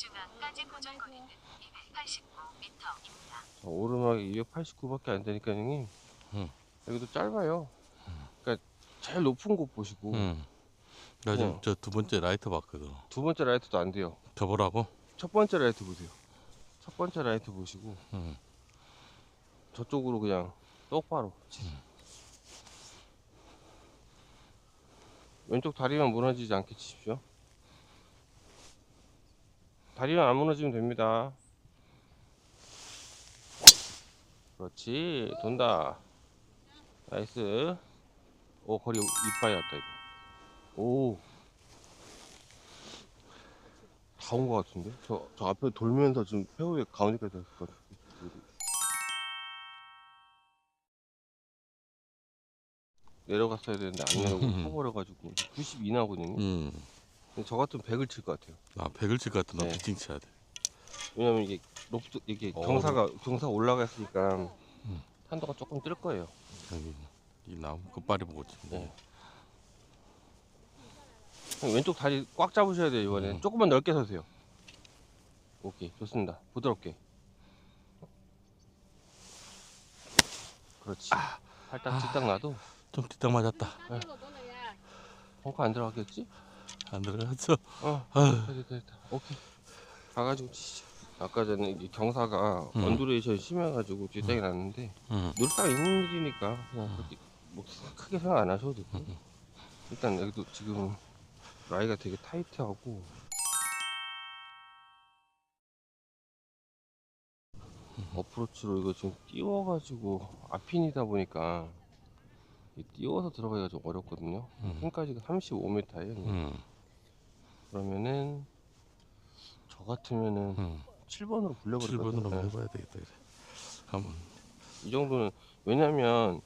중앙까지 고정 거리는 289m입니다. 오르막이 289밖에 안 되니까 형님. 여기도 짧아요. 그러니까 제일 높은 곳 보시고. 나 지금 저 두 번째 라이트 봤거든. 두 번째 라이트도 안 돼요. 저 보라고? 첫 번째 라이트 보세요. 첫 번째 라이트 보시고 저쪽으로 그냥 똑바로 왼쪽 다리만 무너지지 않게 치십시오. 다리만 안 무너지면 됩니다. 그렇지. 돈다. 나이스. 오, 거리 이빠이 왔다 이거. 오, 다 온 것 같은데? 저 앞에 돌면서 좀 페어웨이 가운데까지 왔을 것 같은데. 내려갔어야 되는데 안 내려오고 퍼버려가지고 92 나거든요. 근데 저 같으면 100을 칠 것 같아요. 아, 100을 칠 것 같아. 너 네. 피칭 쳐야 돼. 왜냐면 이게 로프트 이게 경사 올라갔으니까 탄도가 조금 뜰 거예요. 여기 이 나무 끝발이 보고 치면 돼. 네. 형, 왼쪽 다리 꽉 잡으셔야 돼요. 이번에 조금만 넓게 서세요. 오케이, 좋습니다. 부드럽게. 그렇지. 살짝 뒷땅 놔도 좀 뒷땅 맞았다. 벙커 안 들어갔겠지? 안 들어갔어. 됐다. 오케이. 가가지고 치시죠. 아까 전에 이게 경사가 언두레이션이 심해가지고 뒷땅이 났는데 늘상 있는 일이니까 그냥 그렇게 뭐 크게 생각 안 하셔도 되고. 일단 여기도 지금 라이가 되게 타이트하고 어프로치로 이거 지금 띄워가지고 앞핀이다 보니까 띄워서 들어가기가 좀 어렵거든요. 핀까지가 35m예요. 그러면은 저 같으면은 7번으로 굴려버릴 것 7번으로 같아요. 해봐야 되겠다. 그래. 한번. 이 정도는 왜냐면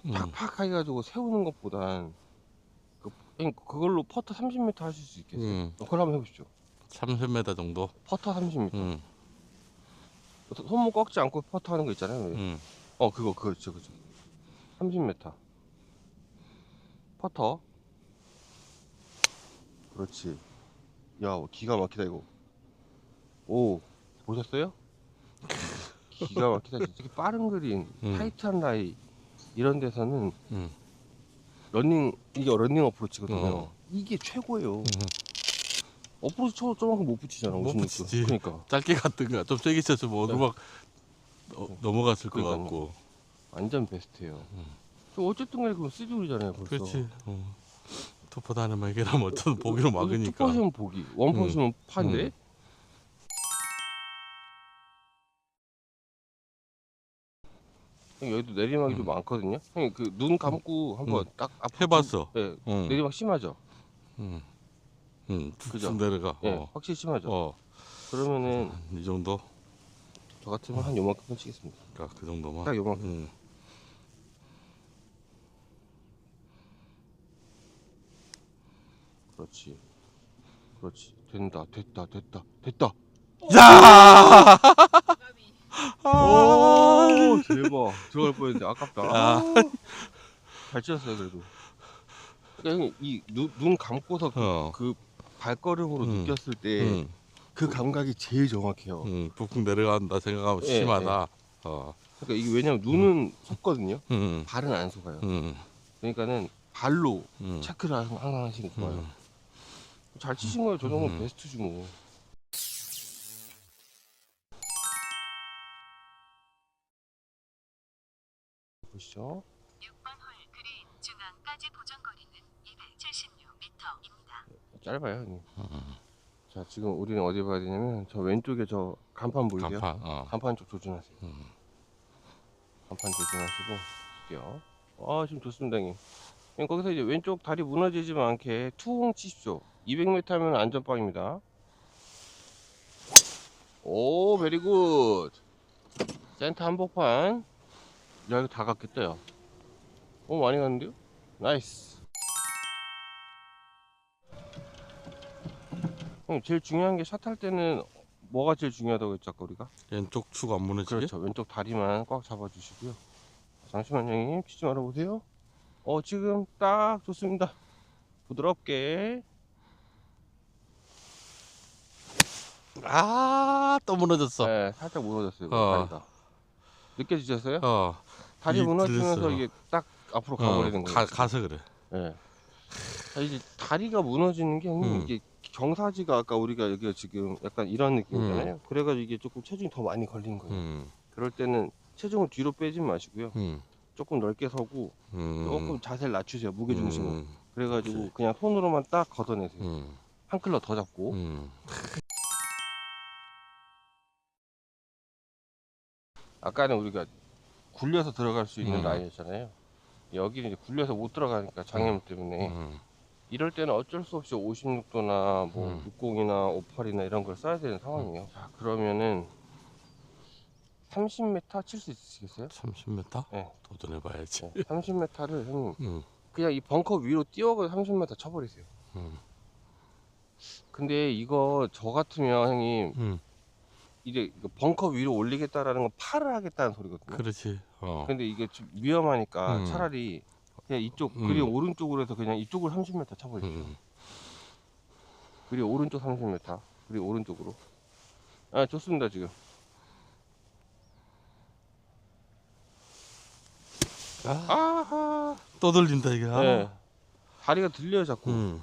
팍팍 해가지고 세우는 것보단 그걸로 퍼터 30m 하실 수 있겠어요? 그걸 한번 해보시죠. 30m 정도. 퍼터 30m. 손목 꺾지 않고 퍼터 하는 거 있잖아요. 그렇죠. 30m. 퍼터. 그렇지. 야, 기가 막히다 이거. 오, 보셨어요? 기가 막히다. 특히 빠른 그린, 타이트한 라이 이런 데서는 이게 러닝 어프로치거든요. 이게 최고예요. 어프로치 쳐도 저만큼 못 붙이잖아. 못 56도. 붙이지. 그러니까 짧게 갔든가 좀 세게 쳤으면 오르막 넘어갔을 것 그러니까요. 같고. 완전 베스트예요. 어쨌든 간에 그건 3홀이잖아요 벌써. 그렇지. 투포다는 막이라면 어떤 보기로 막으니까. 투퍼시면 보기, 원퍼시면 파인데. 여기도 내리막이 좀 많거든요. 형님 그 눈 감고 한번 딱 앞으로 해봤어. 네, 내리막 심하죠. 쭉 그죠? 내려가. 네, 확실히 심하죠. 그러면은 이 정도? 저 같으면 한 요만큼 치겠습니다. 그 정도만. 딱 요만큼. 그렇지. 됐다. 야! 오, 대박. 들어갈 뻔했는데 아깝다. 잘 치셨어요 그래도. 그러니까 형님 이 눈 감고서 그 발걸음으로 느꼈을 때 그 감각이 제일 정확해요. 북풍 내려간다 생각하면 예, 심하다. 그러니까 이게 왜냐면 눈은 속거든요. 음. 발은 안 속아요. 그러니까는 발로 체크를 항상 하시는 거예요. 잘 치신 거예요. 저 정도면 베스트지 뭐. 보시죠. 6번 홀 그린 중앙까지 보정 거리는 276m입니다. 짧아요, 형님. 자, 지금 우리는 어디 봐야 되냐면 저 왼쪽에 저 간판 보이세요? 간판 쪽 조준하세요. 간판 조준하시고 볼게요. 지금 좋습니다, 형님. 형님 거기서 이제 왼쪽 다리 무너지지 않게 투홍 치십시오. 200m 하면 안전빵입니다. 오, 베리 굿. 센터 한복판. 야, 이거 다 갔겠다, 야. 많이 갔는데요? 나이스. 형, 제일 중요한 게 샷 할 때는 뭐가 제일 중요하다고 했죠, 아까 우리가? 왼쪽 축 안 무너지게? 그렇죠. 왼쪽 다리만 꽉 잡아주시고요. 잠시만 형님, 치지 말아보세요. 지금 딱 좋습니다. 부드럽게. 아, 또 무너졌어. 네, 살짝 무너졌어요. 다리가. 느껴지셨어요? 다리 이 무너지면서 들렸어. 이게 딱 앞으로 가버리는 거예요. 가서 그래. 네. 이제 다리가 무너지는 게 형님 이게 경사지가 아까 우리가 여기가 지금 약간 이런 느낌이잖아요. 그래가지고 이게 조금 체중이 더 많이 걸린 거예요. 그럴 때는 체중을 뒤로 빼지 마시고요. 조금 넓게 서고 조금 자세를 낮추세요. 무게 중심을. 그래가지고 그냥 손으로만 딱 걷어내세요. 한 클러 더 잡고. 아까는 우리가 굴려서 들어갈 수 있는 라인이었잖아요. 여기는 이제 굴려서 못 들어가니까 장애물 때문에. 이럴 때는 어쩔 수 없이 56도나 뭐 60이나 58이나 이런 걸 써야 되는 상황이에요. 자, 그러면은 30m 칠 수 있으시겠어요? 30m? 네. 도전해봐야지. 30m를 형님 그냥 이 벙커 위로 띄워서 30m 쳐버리세요. 근데 이거 저 같으면 형님 이제 벙커 위로 올리겠다라는 건 팔을 하겠다는 소리거든요. 그렇지. 근데 이게 좀 위험하니까 차라리 그냥 이쪽 그린 오른쪽으로 해서 그냥 이쪽을 30m 쳐버리세요. 그린 오른쪽 30m 그린 오른쪽으로. 아, 좋습니다. 지금 아하 또 들린다 이게. 네. 다리가 들려요 자꾸.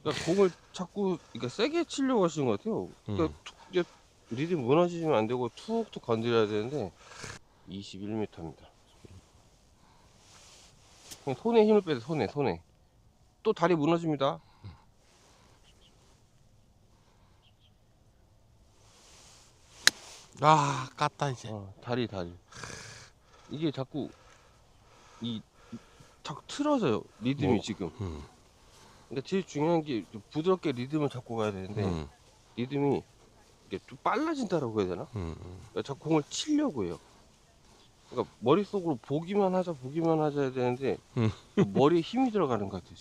그러니까 공을 자꾸 그러니까 세게 치려고 하시는 것 같아요. 그러니까 이제 리듬 무너지면 안 되고 툭툭 건드려야 되는데 21m입니다. 그냥 손에 힘을 빼세요. 손에 또 다리 무너집니다. 아, 깠다 이제. 다리 이게 자꾸 자꾸 틀어져요. 리듬이 지금. 그러니까 제일 중요한 게 부드럽게 리듬을 잡고 가야 되는데 리듬이 이게 좀 빨라진다라고 해야 되나? 그러니까 자꾸 공을 치려고 해요. 그러니까 머릿속으로 보기만 하자 해야 되는데 머리에 힘이 들어가는 것 같아요.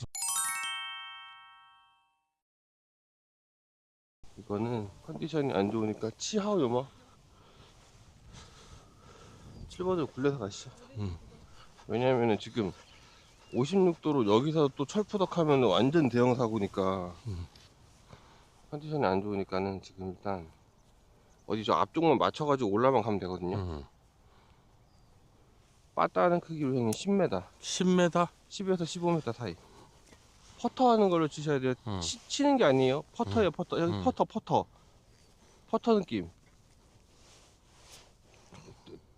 이거는 컨디션이 안 좋으니까 치하오 요마 7번으로 굴려서 가시죠. 왜냐면은 지금 56도로 여기서 또 철푸덕 하면 완전 대형 사고니까 컨디션이 안 좋으니까는 지금 일단 어디 저 앞쪽만 맞춰가지고 올라만 가면 되거든요. 빠따는 크기로 형님 10m 10m? 10에서 15m 사이 퍼터 하는 걸로 치셔야 돼요. 치는 게 아니에요. 퍼터예요. 퍼터. 여기 퍼터 느낌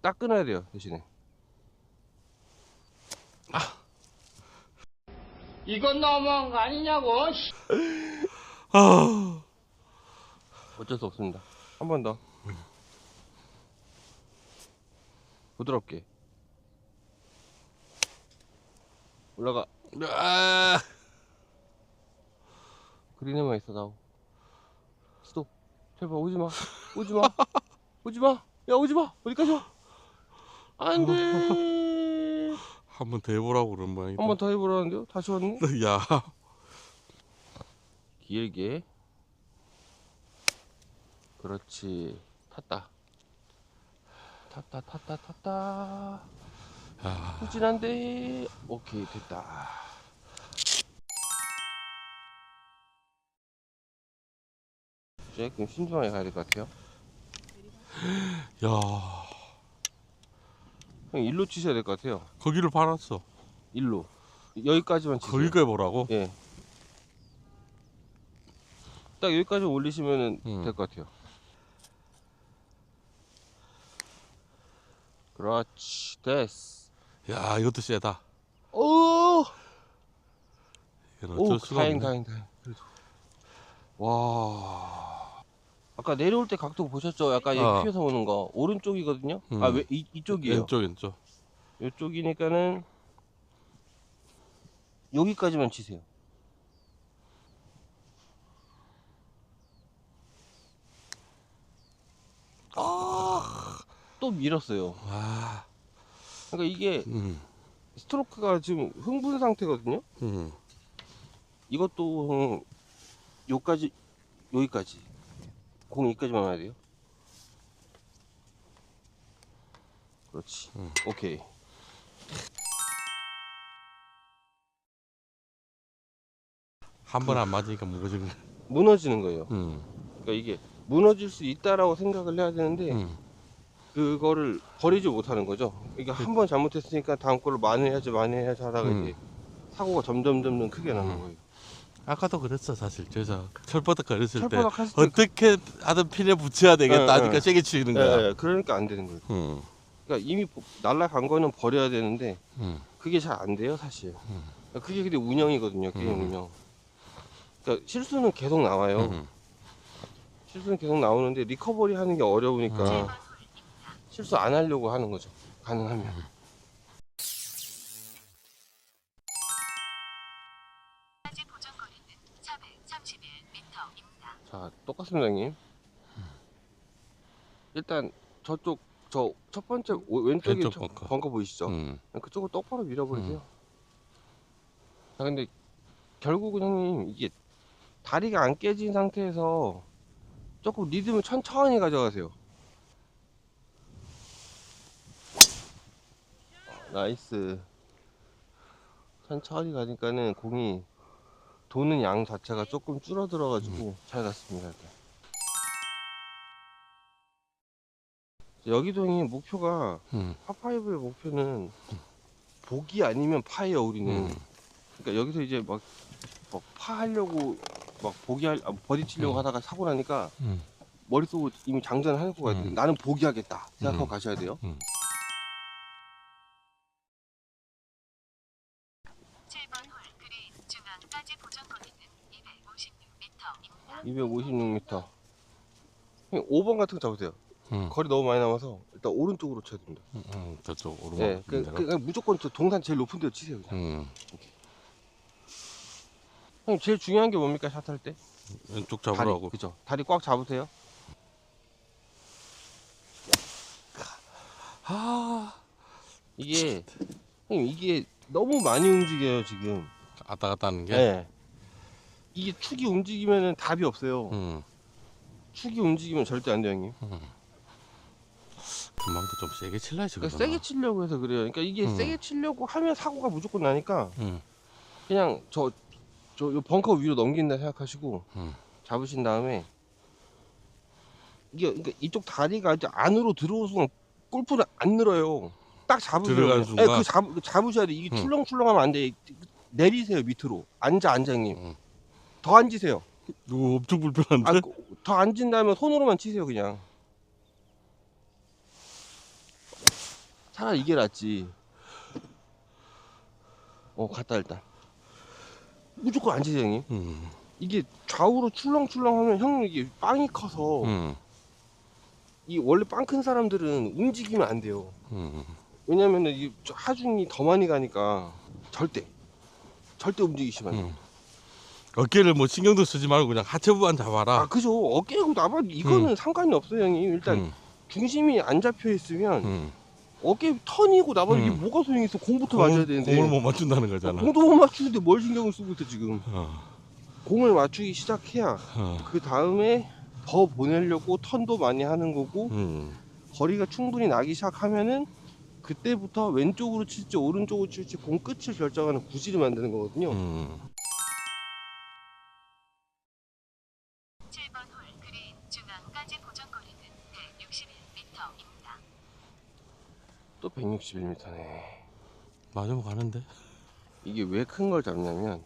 딱 끊어야 돼요. 대신에 이건 너무한 거 아니냐고. 어쩔 수 없습니다. 한 번 더 부드럽게 올라가. 아, 그린에만 있어. 나오 스톱. 제발 오지마 오지마 야 오지마. 어디까지 와. 안돼. 한 번 더 해보라고 그런 모양이다. 한 번 더 해보라는데요. 다시 왔네. 야, 길게. 그렇지. 탔다. 후진한데. 오케이 됐다. 조금 신중하게 가야 될 것 같아요. 야, 형 일로 치셔야 될 것 같아요. 거기를 팔았어. 일로 여기까지만 치세요. 거기가 해보라고? 예. 딱 여기까지 올리시면은 될 것 같아요. 그렇지. 됐어. 야, 이것도 세다. 오. 이건 오, 어쩔 수가 없네. 다행. 그래도. 와. 아까 내려올 때 각도 보셨죠? 약간 여기 피해서 오는 거. 오른쪽이거든요. 아, 왜 이쪽이에요? 왼쪽. 이쪽이니까는 여기까지만 치세요. 또 밀었어요. 아, 그러니까 이게 스트로크가 지금 흥분 상태거든요. 이것도 여기까지 공 여기까지만 와야 돼요. 그렇지. 오케이. 한 번 안 맞으니까 무거워진 거. 무너지는 거예요. 그러니까 이게 무너질 수 있다라고 생각을 해야 되는데 그거를 버리지 못하는 거죠. 그러니까 한 번 잘못했으니까 다음 거를 만회해야지 하다가 이제 사고가 점점 크게 나는 거예요. 아까도 그랬어 사실. 그래서 철바닥 걸었을 때 철바닥 했을 때 어떻게 하든 핀에 붙여야 되겠다 하니까 세게 치는 거야. 예, 그러니까 안 되는 거예요. 그러니까 이미 날아간 거는 버려야 되는데 그게 잘 안 돼요 사실. 그러니까 그게 근데 운영이거든요, 게임 운영. 그러니까 실수는 계속 나와요. 실수는 계속 나오는데 리커버리 하는 게 어려우니까 실수 안 하려고 하는 거죠, 가능하면. 까지 보정 거리는 431m입니다. 자, 똑같습니다, 형님. 일단 저쪽 저 첫 번째 왼쪽에 왼쪽 벙커. 벙커 보이시죠? 그쪽을 똑바로 밀어버리세요. 자, 근데 결국은 형님 이게 다리가 안 깨진 상태에서 조금 리듬을 천천히 가져가세요. 나이스. 천천히 가니까는 공이 도는 양 자체가 조금 줄어들어 가지고 잘 갔습니다. 이렇게. 여기도 형님 목표가 파5의 목표는 보기 아니면 파예요 우리는. 그러니까 여기서 이제 막 파 하려고 막 버디 치려고 하다가 사고 나니까 머릿속으로 이미 장전하고 가야 돼. 나는 보기하겠다 생각하고 가셔야 돼요. 7번 홀 그린 중앙까지 보정 거리는 256m입니다. 256m. 5번 같은 거 잡으세요. 거리 너무 많이 남아서 일단 오른쪽으로 쳐야 됩니다. 저쪽 오르막. 네, 무조건 저 동산 제일 높은 데로 치세요. 그냥. 형님 제일 중요한 게 뭡니까 샷 할 때? 왼쪽 다리, 잡으라고. 그죠? 다리 꽉 잡으세요. 이게 형님 이게 너무 많이 움직여요 지금. 왔다 갔다 하는 게. 네. 이게 축이 움직이면은 답이 없어요. 축이 움직이면 절대 안 돼요, 형님. 금방도 좀 세게 칠라야지. 그러니까 세게 치려고 해서 그래요. 그러니까 이게 세게 치려고 하면 사고가 무조건 나니까 그냥 요 벙커 위로 넘긴다 생각하시고 잡으신 다음에 이게 그러니까 이쪽 다리가 이제 안으로 들어오는 순간 골프는 안 늘어요. 딱 잡으세요. 들어가는 그냥. 네, 순간? 그 잡으셔야 돼. 이게 출렁출렁하면 안 돼. 내리세요 밑으로. 앉아 형님. 더 앉으세요. 이거 엄청 불편한데? 더 앉은 다음에 손으로만 치세요 그냥. 차라리 이게 낫지. 갔다 일단. 무조건 앉으세요 형님. 이게 좌우로 출렁출렁하면 형님 이게 빵이 커서 이 원래 빵 큰 사람들은 움직이면 안 돼요. 왜냐면은 이 하중이 더 많이 가니까 절대 움직이시면 안 돼요. 어깨를 뭐 신경도 쓰지 말고 그냥 하체부만 잡아라. 그죠. 어깨하고 나만 이거는 상관이 없어요 형님. 일단 중심이 안 잡혀 있으면 어깨 턴이고 나발이 이게 뭐가 소용이 있어. 공부터 맞아야 되는데 공을 못 맞춘다는 거잖아. 공도 못 맞추는데 뭘 신경을 쓰고 있어 지금. 공을 맞추기 시작해야 그 다음에 더 보내려고 턴도 많이 하는 거고 거리가 충분히 나기 시작하면은 그때부터 왼쪽으로 칠지 오른쪽으로 칠지 공 끝을 결정하는 구질을 만드는 거거든요. 7번 홀 그린 중앙까지 보정 거리는 161m입니다. 또 161m네. 맞으면 가는데. 이게 왜 큰 걸 잡냐면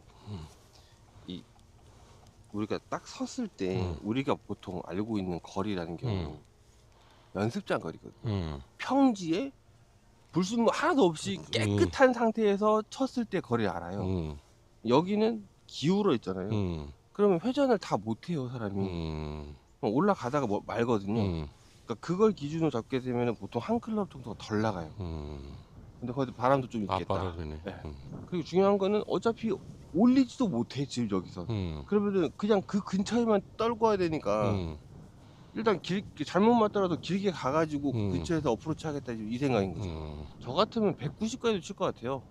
우리가 딱 섰을 때 우리가 보통 알고 있는 거리라는 경우는 연습장 거리거든요. 평지에 불순물 하나도 없이 깨끗한 상태에서 쳤을 때 거리를 알아요. 여기는 기울어 있잖아요. 그러면 회전을 다 못해요 사람이. 올라가다가 말거든요. 그러니까 그걸 기준으로 잡게 되면 보통 한 클럽 정도가 덜 나가요. 근데 거기 바람도 좀 있겠다. 바람이네. 네. 그리고 중요한 거는 어차피 올리지도 못해 지금 여기서. 그러면은 그냥 그 근처에만 떨궈야 되니까 일단 잘못 맞더라도 길게 가가지고 그 근처에서 어프로치 하겠다 이 생각인 거죠. 저 같으면 190까지도 칠 것 같아요.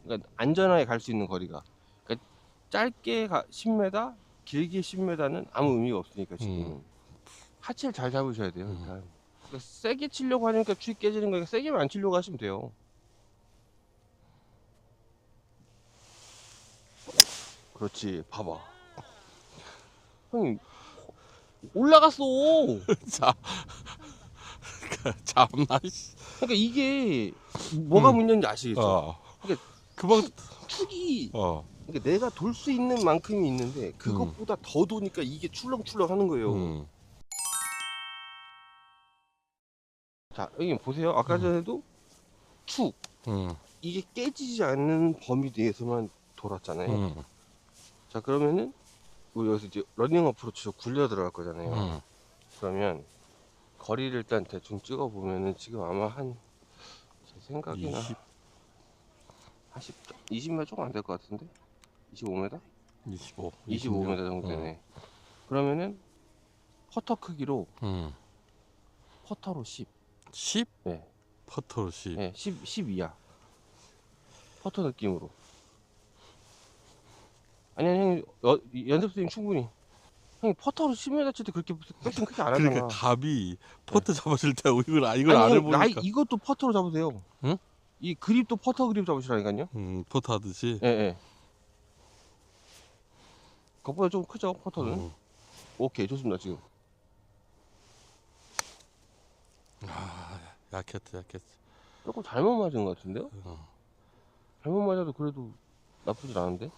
그러니까 안전하게 갈 수 있는 거리가. 그러니까 짧게 10m, 길게 10m는 아무 의미가 없으니까 지금 하체를 잘 잡으셔야 돼요. 일단. 그러니까 세게 치려고 하니까 추위 깨지는 거니까 세게만 안 치려고 하시면 돼요. 그렇지, 봐봐. 형님 올라갔어. 자, 참나. 씨. 그러니까 이게 뭐가 문제인지 아시겠죠? 그러니까 그만. 축이 그러니까 내가 돌 수 있는 만큼이 있는데 그것보다 더 도니까 이게 출렁출렁 하는 거예요. 자, 여기 보세요. 아까 전에도 축 이게 깨지지 않는 범위 내에서만 돌았잖아요. 자, 그러면은 우리 여기서 이제 러닝 어프로치로 굴려 들어갈 거잖아요. 그러면 거리를 일단 대충 찍어 보면은 지금 아마 한 제 생각에는 20m 조금 안 될 것 같은데 25m? 25m 정도 되네. 그러면은 퍼터 크기로 퍼터로 10. 10? 네. 퍼터로 10. 네, 12야. 퍼터 느낌으로. 아니, 형, 연습 스윙 충분히. 형이 퍼터로 10m 칠 때 그렇게 백스윙 크게 안 하잖아. 그러니까 답이 퍼터 잡았을 때 이걸 안 아니, 해보니까. 이것도 퍼터로 잡으세요. 응? 이 그립도 퍼터 그립 잡으시라니까요. 퍼터 하듯이. 예, 예. 그것보다 좀 크죠, 퍼터는. 오케이, 좋습니다, 지금. 약했어. 조금 잘못 맞은 것 같은데요? 잘못 맞아도 그래도 나쁘진 않은데?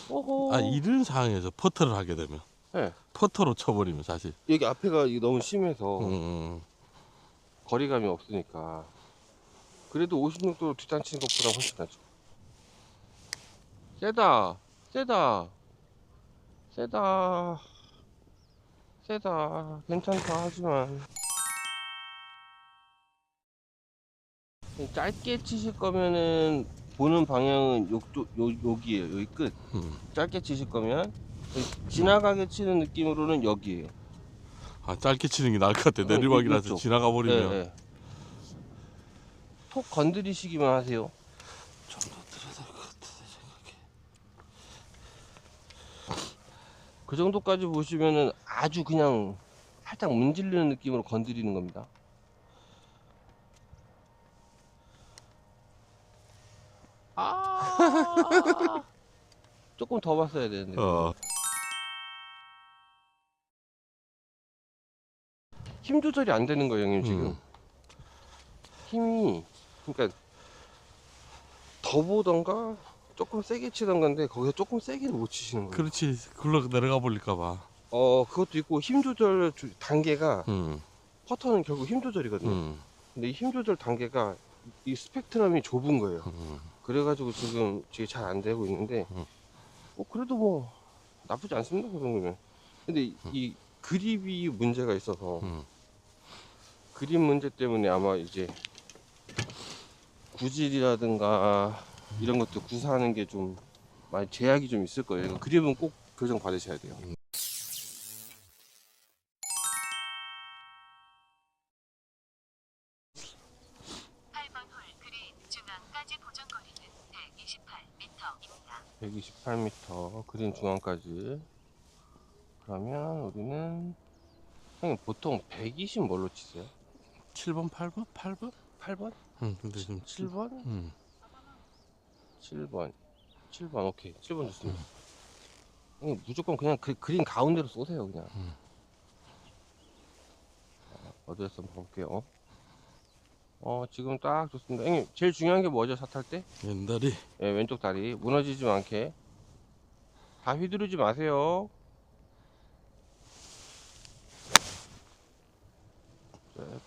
오호. 이런 상황에서 퍼터를 하게 되면. 네. 퍼터로 쳐버리면 사실. 여기 앞에가 이게 너무 심해서 음. 거리감이 없으니까. 그래도 56도로 뒷땅 치는 것보다 훨씬 낫죠. 세다. 괜찮다, 하지만. 짧게 치실 거면은 보는 방향은 여기에요. 여기 끝. 짧게 치실 거면 지나가게 치는 느낌으로는 여기에요. 짧게 치는 게 나을 것 같아. 내리막이라서 이쪽. 지나가 버리면. 네. 톡 건드리시기만 하세요. 좀 더 들어야 될 것 같아 생각해. 그 정도까지 보시면은 아주 그냥 살짝 문질르는 느낌으로 건드리는 겁니다. 조금 더 봤어야 되는데. 힘 조절이 안 되는 거예요, 형님, 지금. 힘이, 그러니까, 더 보던가, 조금 세게 치던 건데, 거기서 조금 세게는 못 치시는 거예요. 그렇지. 굴러 내려가 버릴까봐. 그것도 있고, 힘 조절 단계가, 퍼터는 결국 힘 조절이거든요. 근데 이 힘 조절 단계가, 이 스펙트럼이 좁은 거예요. 그래가지고 지금 잘 안 되고 있는데, 그래도 뭐, 나쁘지 않습니다, 그 정도면. 근데 이 그립이 문제가 있어서, 그립 문제 때문에 아마 이제 구질이라든가 이런 것도 구사하는 게 좀 많이 제약이 좀 있을 거예요. 그립은 꼭 교정 받으셔야 돼요. 8번 홀 그린 중앙까지 보정거리는 128m입니다. 128m 그린 중앙까지. 그러면 우리는 형님 보통 120 뭘로 치세요? 7번, 8번? 8번? 8번? 근데 지금 7번? 7번 오케이. 7번 좋습니다. 형님 무조건 그냥 그린 가운데로 쏘세요, 그냥. 어디에서 한번 볼게요. 지금 딱 좋습니다. 형님 제일 중요한 게 뭐죠, 샷 할 때? 왼다리. 예, 왼쪽 다리 무너지지 않게 다 휘두르지 마세요.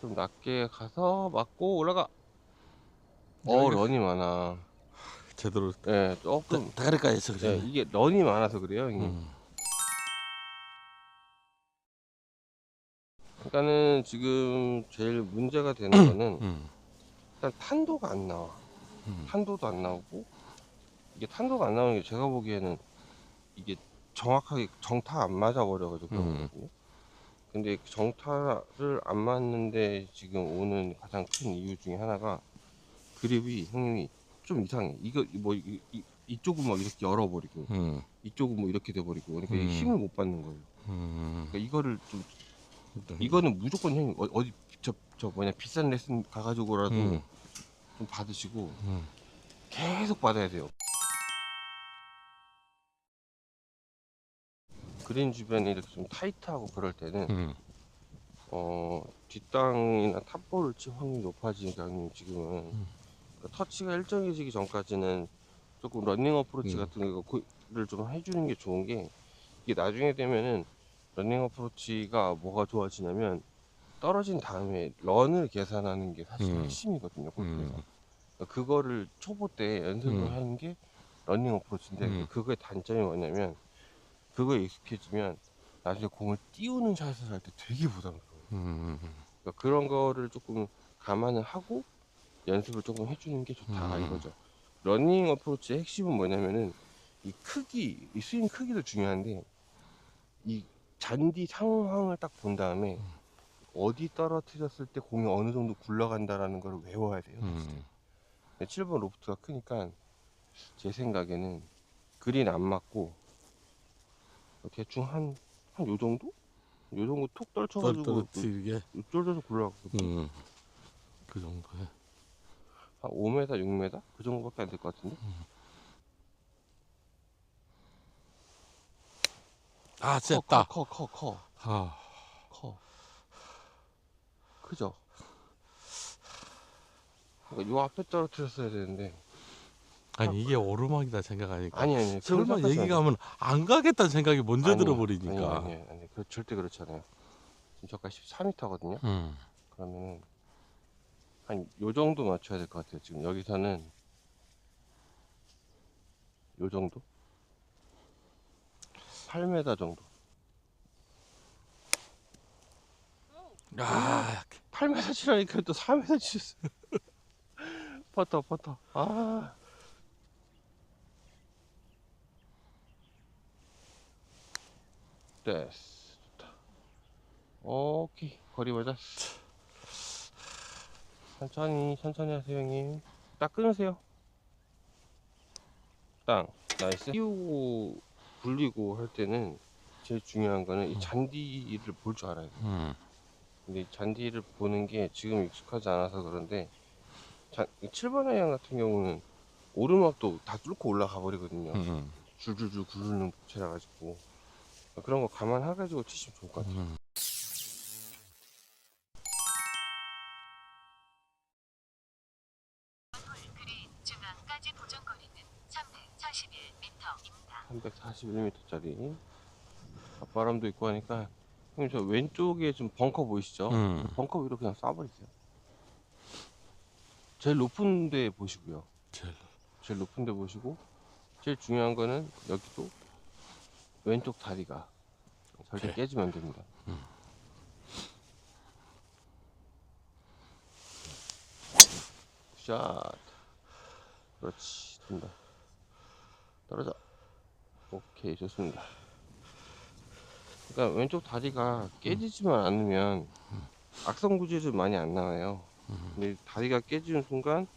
좀 낮게 가서 맞고 올라가. 런이 많아. 제대로 예, 조금 다리까지 해서 예, 그래. 이게 런이 많아서 그래요, 형님. 그러니까는 지금 제일 문제가 되는 거는 일단 탄도가 안 나와. 탄도도 안 나오고, 이게 탄도가 안 나오는 게 제가 보기에는 이게 정확하게 정타 안 맞아 버려가지고 그런 거거든요. 근데 정타를 안 맞는데 지금 오는 가장 큰 이유 중에 하나가 그립이 형님이 좀 이상해. 이거 뭐 이쪽은 막 이렇게 열어버리고 이쪽은 뭐 이렇게 돼버리고, 그러니까 이게 힘을 못 받는 거예요. 그러니까 이거를 좀, 이거는 무조건 형님 어디 저 뭐냐 비싼 레슨 가가지고라도 좀 받으시고 계속 받아야 돼요. 그린 주변이 이렇게 좀 타이트하고 그럴 때는 뒷땅이나 탑볼을 칠 확률이 높아지니까 형님 지금은 그러니까 터치가 일정해지기 전까지는 조금 러닝 어프로치 같은 거를 좀 해주는 게 좋은 게, 이게 나중에 되면은 러닝 어프로치가 뭐가 좋아지냐면 떨어진 다음에 런을 계산하는 게 사실 핵심이거든요, 골프에서. 그러니까 그거를 초보 때 연습을 하는 게 러닝 어프로치인데, 그거의 단점이 뭐냐면 그거에 익숙해지면 나중에 공을 띄우는 샷을 할 때 되게 부담스러워요. 그러니까 그런 거를 조금 감안을 하고 연습을 조금 해주는 게 좋다 이거죠. 러닝 어프로치의 핵심은 뭐냐면은 이 크기, 이 스윙 크기도 중요한데 이 잔디 상황을 딱 본 다음에 어디 떨어뜨렸을 때 공이 어느 정도 굴러간다라는 걸 외워야 돼요. 7번 로프트가 크니까 제 생각에는 그린 안 맞고 대충 한 요 정도? 요 정도 톡 떨쳐가지고 떨어뜨리게 쫄쫄 굴러가거든요. 그 정도에 한 5m, 6m? 그 정도밖에 안 될 것 같은데? 아 쨌다. 커. 아 크죠? 그러니까 요 앞에 떨어뜨렸어야 되는데. 아니 이게 오르막이다 생각하니까 아니. 설마 여기 가면 안 가겠다는 생각이 먼저 들어버리니까. 아니. 절대 그렇지 않아요. 지금 저까지 14m거든요? 그러면은 한 요 정도 맞춰야 될 것 같아요. 지금 여기서는 요 정도? 8m 정도. 아 8m 치라니까 또 4m 치셨어요. 퍼터. 아. 됐어. 좋다. 오케이. 거리 맞았어. 천천히 하세요, 형님. 딱 끊으세요. 땅. 나이스. 띄우고 굴리고 할 때는 제일 중요한 거는 이 잔디를 볼 줄 알아야 돼요. 근데 이 잔디를 보는 게 지금 익숙하지 않아서 그런데 7번 아이언 같은 경우는 오르막도 다 뚫고 올라가 버리거든요. 줄줄줄 굴르는 복체라 가지고 그런 거 감안해가지고 치시면 좋을 것 같아요. 그린 중앙까지 보정거리는 341m입니다. 341m짜리 바람도 있고 하니까 형님 저 왼쪽에 좀 벙커 보이시죠? 벙커 위로 그냥 쏴버리세요. 제일 높은 데 보시고요. 제일 높은 데 보시고 제일 중요한 거는 여기도 왼쪽 다리가 절대 깨지면 안 됩니다. 샷. 그렇지. 된다. 떨어져. 오케이. 좋습니다. 그러니까 왼쪽 다리가 깨지지만 않으면 악성 구질은 많이 안 나와요. 근데 다리가 깨지는 순간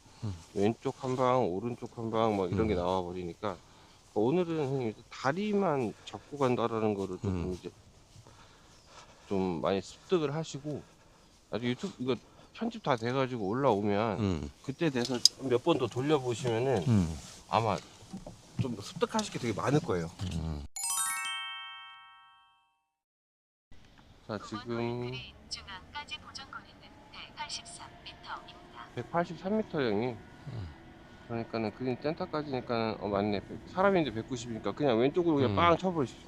왼쪽 한 방, 오른쪽 한 방 막 이런 게 나와 버리니까 오늘은 형님 다리만 잡고 간다라는 거를 조금 이제 좀 많이 습득을 하시고 나중에 유튜브 이거 편집 다 돼가지고 올라오면 그때 돼서 몇 번 더 돌려보시면은 아마 좀 습득하실 게 되게 많을 거예요. 자 지금 그린 중앙까지 보정거리는 183m입니다. 183m 형님. 그러니까는 그린 센터까지니까는 맞네. 사람인데 190이니까 그냥 왼쪽으로 그냥 빵 쳐버리시죠.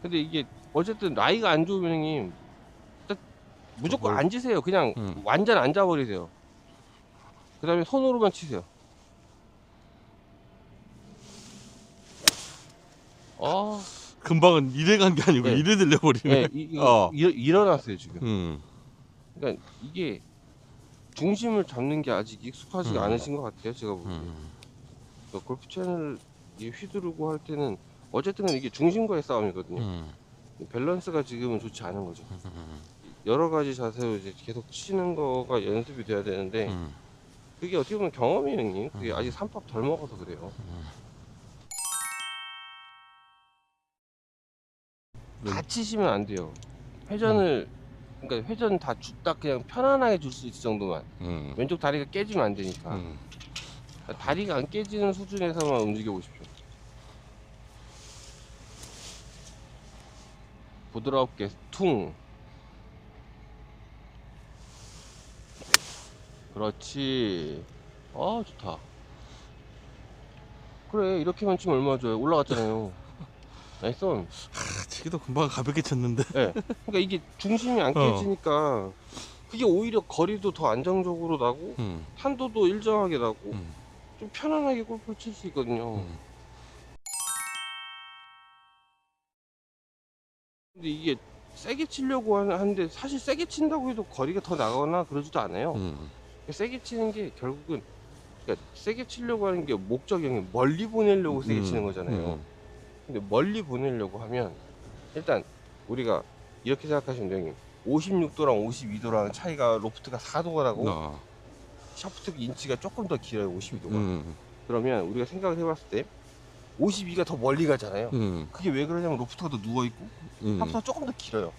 근데 이게 어쨌든 라이가 안 좋으면 형님 무조건 앉으세요. 그냥 완전 앉아버리세요. 그 다음에 손으로만 치세요. 금방은 이래 간 게 아니고 네. 이래 들려버리네. 일어났어요 지금. 그러니까 이게 중심을 잡는 게 아직 익숙하지 않으신 것 같아요 제가 보기에. 그러니까 골프 채널을 휘두르고 할 때는 어쨌든 이게 중심과의 싸움이거든요. 밸런스가 지금은 좋지 않은 거죠. 여러 가지 자세로 이제 계속 치는 거가 연습이 돼야 되는데 그게 어떻게 보면 경험이에요 형님. 그게 아직 삼밥 덜 먹어서 그래요. 다 치시면 안 돼요. 회전을 그러니까 회전 다 딱 그냥 편안하게 줄 수 있을 정도만. 왼쪽 다리가 깨지면 안 되니까. 다리가 안 깨지는 수준에서만 움직여 보십시오. 부드럽게 퉁. 그렇지. 아 좋다. 그래 이렇게만 치면 얼마 줘요. 올라갔잖아요. 나이스. 치기도 금방 가볍게 쳤는데. 네. 그러니까 이게 중심이 안 깨지니까 그게 오히려 거리도 더 안정적으로 나고 탄도도 일정하게 나고 좀 편안하게 골프를 칠 수 있거든요. 근데 이게 세게 치려고 하는데 사실 세게 친다고 해도 거리가 더 나거나 그러지도 않아요. 세게 치는 게 결국은 그러니까 세게 치려고 하는 게 목적이 멀리 보내려고 세게 치는 거잖아요. 근데 멀리 보내려고 하면 일단 우리가 이렇게 생각하시면 돼요, 형님. 56도랑 52도랑 차이가 로프트가 4도가 나고 샤프트 인치가 조금 더 길어요. 52도가. 그러면 우리가 생각을 해봤을 때 52가 더 멀리 가잖아요. 그게 왜 그러냐면 로프트가 더 누워있고 샤프트가 조금 더 길어요.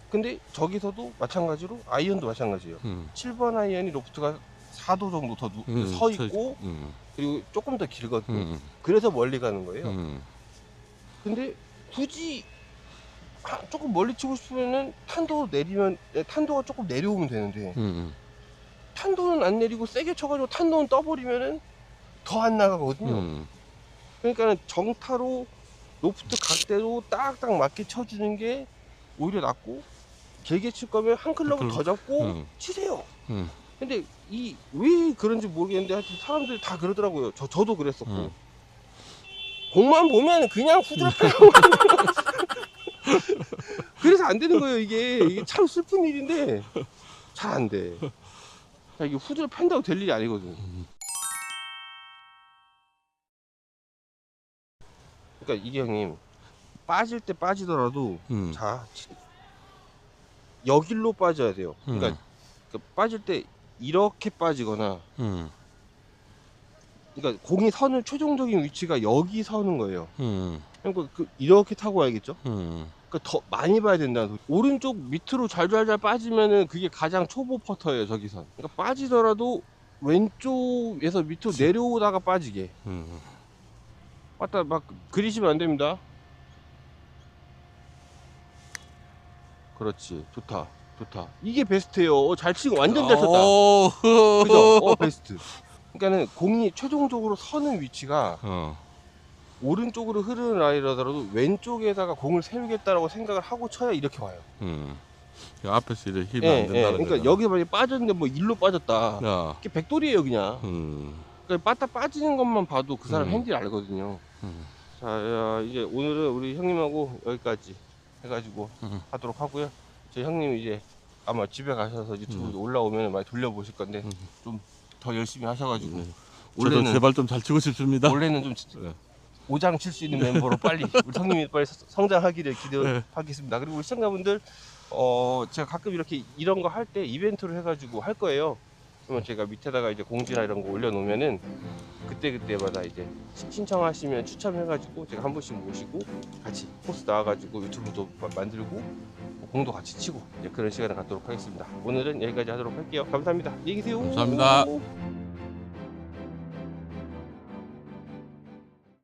근데 저기서도 마찬가지로 아이언도 마찬가지예요. 7번 아이언이 로프트가 4도 정도 더 서 있고 그리고 조금 더 길거든요. 그래서 멀리 가는 거예요. 근데 굳이 조금 멀리 치고 싶으면은 탄도가 조금 내려오면 되는데 탄도는 안 내리고 세게 쳐가지고 탄도는 떠버리면은 더 안 나가거든요. 그러니까 정타로 로프트 각대로 딱딱 맞게 쳐주는 게 오히려 낫고, 길게 칠 거면 한 클럽을 더 잡고 치세요. 근데 왜 그런지 모르겠는데 하여튼 사람들이 다 그러더라고요. 저도 그랬었고. 공만 보면 그냥 후드를 패고 그래서 안 되는 거예요. 이게 참 슬픈 일인데 잘 안 돼. 이게 후드를 팬다고 될 일이 아니거든. 그러니까 이게 형님 빠질 때 빠지더라도 자 여길로 빠져야 돼요. 그러니까 빠질 때 이렇게 빠지거나 그러니까 공이 서는 최종적인 위치가 여기 서는 거예요. 그러니까 이렇게 타고 와야겠죠. 그러니까 더 많이 봐야 된다. 오른쪽 밑으로 잘잘잘 빠지면은 그게 가장 초보 퍼터예요. 저기선. 그러니까 빠지더라도 왼쪽에서 밑으로 내려오다가 빠지게. 맞다 막 그리시면 안 됩니다. 그렇지. 좋다. 이게 베스트예요. 잘 치고 완전 잘 쳤다. 그죠? 베스트. 그러니까는 공이 최종적으로 서는 위치가 오른쪽으로 흐르는 라인이라도 왼쪽에다가 공을 세우겠다라고 생각을 하고 쳐야 이렇게 와요. 앞에서 이렇게 힘이 안 된다는 그러니까 거잖아. 여기 만약에 빠졌는데 뭐 일로 빠졌다. 이게 백돌이에요 그냥. 그러니까 빠지는 것만 봐도 그 사람 핸디를 알거든요. 자, 이제 오늘은 우리 형님하고 여기까지 해가지고 하도록 하고요. 저희 형님 이제 아마 집에 가셔서 유튜브 올라오면 많이 돌려보실 건데 좀 더 열심히 하셔가지고 저도 제발 좀 잘 치고 싶습니다. 원래는 좀 오장 칠 수 있는 멤버로 빨리 우리 형님이 빨리 성장하기를 기대하겠습니다. 그리고 우리 시청자분들 제가 가끔 이렇게 이런 거 할 때 이벤트를 해가지고 할 거예요. 그러면 제가 밑에다가 이제 공지나 이런 거 올려놓으면은 그때마다 이제 신청하시면 추첨해가지고 제가 한 분씩 모시고 같이 코스 나와가지고 유튜브도 만들고 공도 같이 치고 이제 그런 시간을 갖도록 하겠습니다. 오늘은 여기까지 하도록 할게요. 감사합니다. 안녕히 계세요. 감사합니다.